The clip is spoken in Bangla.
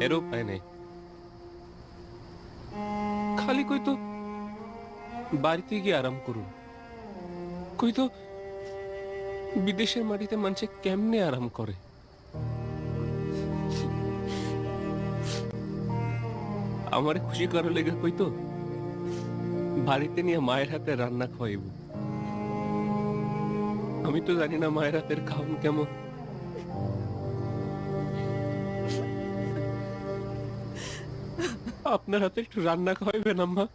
এরও পায় নাই। খালি কইতো বাড়িতে গিয়ে আরাম করুন, কইতো বিদেশের মাটিতে মানুষে কেমনে আরাম করে। আমারে খুশি করার লেগে কইতো বাড়িতে নিয়ে মায়ের হাতে রান্না খাওয়াইব। আমি তো জানি না মায়ের হাতের খাওন কেমন। আপনার হাতে একটু রান্না খাওয়াইবেন আম্মা?